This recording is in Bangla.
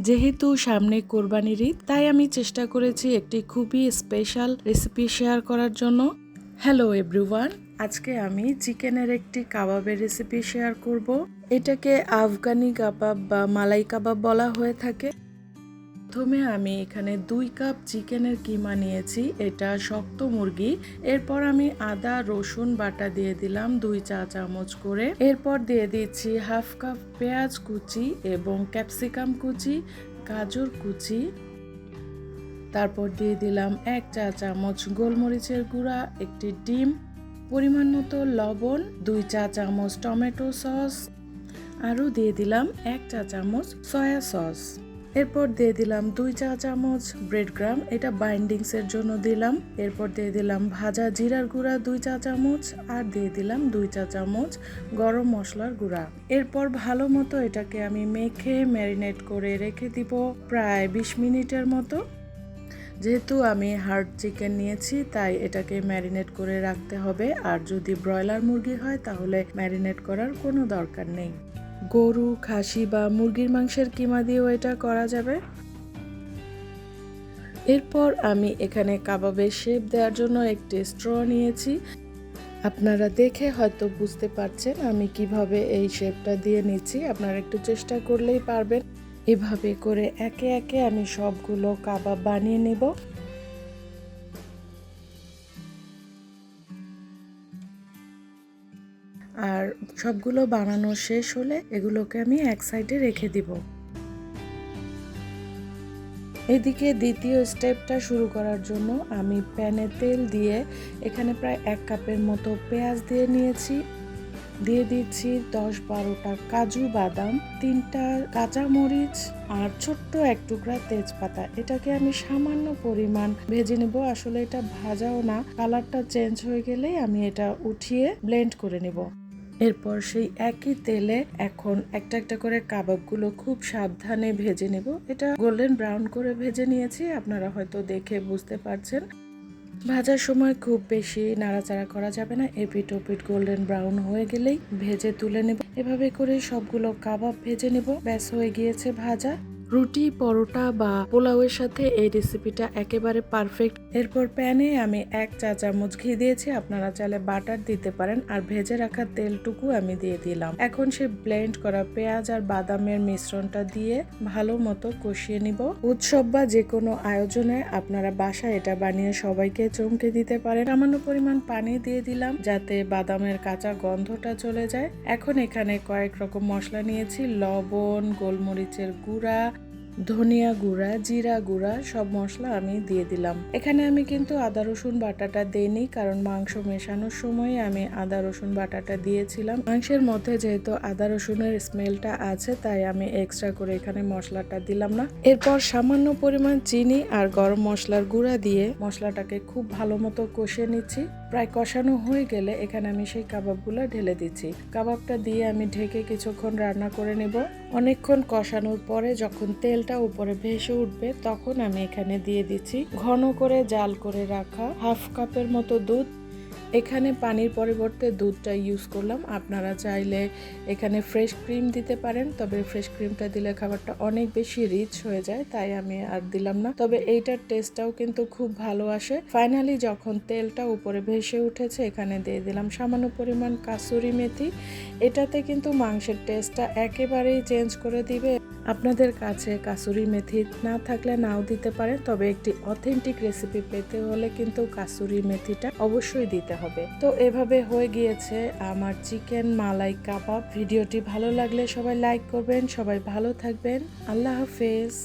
যেহেতু সামনে কোরবানির ঈদ, তাই আমি চেষ্টা করেছি একটি খুবই স্পেশাল রেসিপি শেয়ার করার জন্য। হ্যালো এভরিওয়ান, আজকে আমি চিকেনের একটি কাবাবের রেসিপি শেয়ার করব। এটাকে আফগানি কাবাব বা মালাই কাবাব বলা হয়ে থাকে। প্রথমে আমি এখানে 2 কাপ চিকেনের কিমা নিয়েছি, এটা শক্ত মুরগি। এরপর আমি আদা রসুন বাটা দিয়ে দিলাম 2 চা চামচ করে। এরপর দিয়ে দিচ্ছি হাফ কাপ পেঁয়াজ কুচি এবং ক্যাপসিকাম কুচি, গাজর কুচি। তারপর দিয়ে দিলাম 1 চা চামচ গোলমরিচের গুঁড়া, একটি ডিম, পরিমাণ মতো লবণ, 2 চা চামচ টমেটো সস, আরও দিয়ে দিলাম 1 চা চামচ সয়া সস। এরপর দিয়ে দিলাম 2 চা চামচ ব্রেড ক্রাম, এটা বাইন্ডিংসের জন্য দিলাম। এরপর দিয়ে দিলাম ভাজা জিরার গুঁড়া 2 চা চামচ, আর দিয়ে দিলাম 2 চা চামচ গরম মশলার গুঁড়া। এরপর ভালো মতো এটাকে আমি মেখে ম্যারিনেট করে রেখে দিব প্রায় 20 মিনিটের মতো। যেহেতু আমি হার্ড চিকেন নিয়েছি, তাই এটাকে ম্যারিনেট করে রাখতে হবে। আর যদি ব্রয়লার মুরগি হয় তাহলে ম্যারিনেট করার কোনো দরকার নেই। গরু, খাসি বা মুরগির মাংসের কিমা দিয়েও এটা করা যাবে। এরপর আমি এখানে কাবাবের শেপ দেওয়ার জন্য একটি স্ট্র নিয়েছি। আপনারা দেখে হয়তো বুঝতে পারছেন আমি কিভাবে এই শেপটা দিয়ে নিচ্ছি। আপনারা একটু চেষ্টা করলেই পারবেন। এভাবে করে একে একে আমি সবগুলো কাবাব বানিয়ে নেব। আর সবগুলো বানানো শেষ হলে এগুলোকে আমি এক সাইডে রেখে দিব। এদিকে দ্বিতীয় স্টেপটা শুরু করার জন্য আমি প্যানে তেল দিয়ে এখানে প্রায় 1 কাপের মতো পেঁয়াজ দিয়ে নিয়েছি। দিয়ে দিচ্ছি 10-12টা কাজু বাদাম, 3টা কাঁচামরিচ আর ছোট্ট এক টুকরা তেজপাতা। এটাকে আমি সামান্য পরিমাণ ভেজে নেব। আসলে এটা ভাজাও না, কালারটা চেঞ্জ হয়ে গেলেই আমি এটা উঠিয়ে ব্লেন্ড করে নেব। এরপর সেই একই তেলে এখন একটা একটা করে কাবাবগুলো খুব সাবধানে ভেজে নেব। এটা গোল্ডেন ব্রাউন করে ভেজে নিয়েছি, আপনারা হয়তো দেখে বুঝতে পারছেন। ভাজার সময় খুব বেশি নাড়াচাড়া করা যাবে না, এপিট ওপিট গোল্ডেন ব্রাউন হয়ে গেলেই ভেজে তুলে নেব। এভাবে করে সবগুলো কাবাব ভেজে নেব। ব্যাস, হয়ে গিয়েছে ভাজা। রুটি, পরোটা বা পোলাওয়ের সাথে এই রেসিপিটা একেবারে পারফেক্ট। এরপর প্যানে আমি 1 চা চামচ ঘি দিয়েছি, আপনারা চাইলে বাটার দিতে পারেন। আর ভেজে রাখা তেলটুকু আমি দিয়ে দিলাম। এখন সে ব্লেন্ড করা পেঁয়াজ আর বাদামের মিশ্রণটা দিয়ে ভালো মতো কষিয়ে নিব। উৎসব বা যে কোনো আয়োজনে আপনারা বাসায় এটা বানিয়ে সবাইকে চমকে দিতে পারেন। সামান্য পরিমাণ পানি দিয়ে দিলাম যাতে বাদামের কাঁচা গন্ধটা চলে যায়। এখন এখানে কয়েক রকম মশলা নিয়েছি, লবণ, গোলমরিচের গুঁড়া, ধনিয়া গুঁড়া, জিরা গুঁড়া, সব মশলা আমি দিয়ে দিলাম। এখানে আমি কিন্তু আদা রসুন বাটাটা দেইনি, কারণ মাংস মেশানোর সময় আমি আদা রসুন বাটাটা দিয়েছিলাম। মাংসের মধ্যে যেহেতু আদা রসুনের স্মেলটা আছে, তাই আমি এক্সট্রা করে এখানে মশলাটা দিলাম না। এরপর সামান্য পরিমাণ চিনি আর গরম মশলার গুঁড়া দিয়ে মশলাটাকে খুব ভালো মতো কষিয়ে নিচ্ছি। প্রায় কষানো হয়ে গেলে এখানে আমি সেই কাবাবগুলো ঢেলে দিচ্ছি। কাবাবটা দিয়ে আমি ঢেকে কিছুক্ষণ রান্না করে নেব। অনেকক্ষণ কষানোর পরে যখন তেলটা উপরে ভেসে উঠবে, তখন আমি এখানে দিয়ে দিচ্ছি ঘন করে জাল করে রাখা হাফ কাপের মতো দুধ। এখানে পানির পরিবর্তে দুধটা ইউজ করলাম। আপনারা চাইলে এখানে ফ্রেশ ক্রিম দিতে পারেন, তবে ফ্রেশ ক্রিমটা দিলে খাবারটা অনেক বেশি রিচ হয়ে যায়, তাই আমি আর দিলাম না। তবে এইটার টেস্টটাও কিন্তু খুব ভালো আসে। ফাইনালি যখন তেলটা উপরে ভেসে উঠেছে, এখানে দিয়ে দিলাম সামান্য পরিমাণ কাসুরি মেথি। এটাতে কিন্তু মাংসের টেস্টটা একেবারেই চেঞ্জ করে দিবে। আপনাদের কাছে কাসুরি মেথি না থাকলে নাও দিতে পারেন, তবে একটি অথেন্টিক রেসিপি পেতে হলে কিন্তু কাসুরি মেথিটা অবশ্যই দিতে হবে। তো এভাবে হয়ে গিয়েছে আমার চিকেন মালাই কাবাব। ভিডিওটি ভালো লাগলে সবাই লাইক করবেন। সবাই ভালো থাকবেন। আল্লাহ হাফেজ।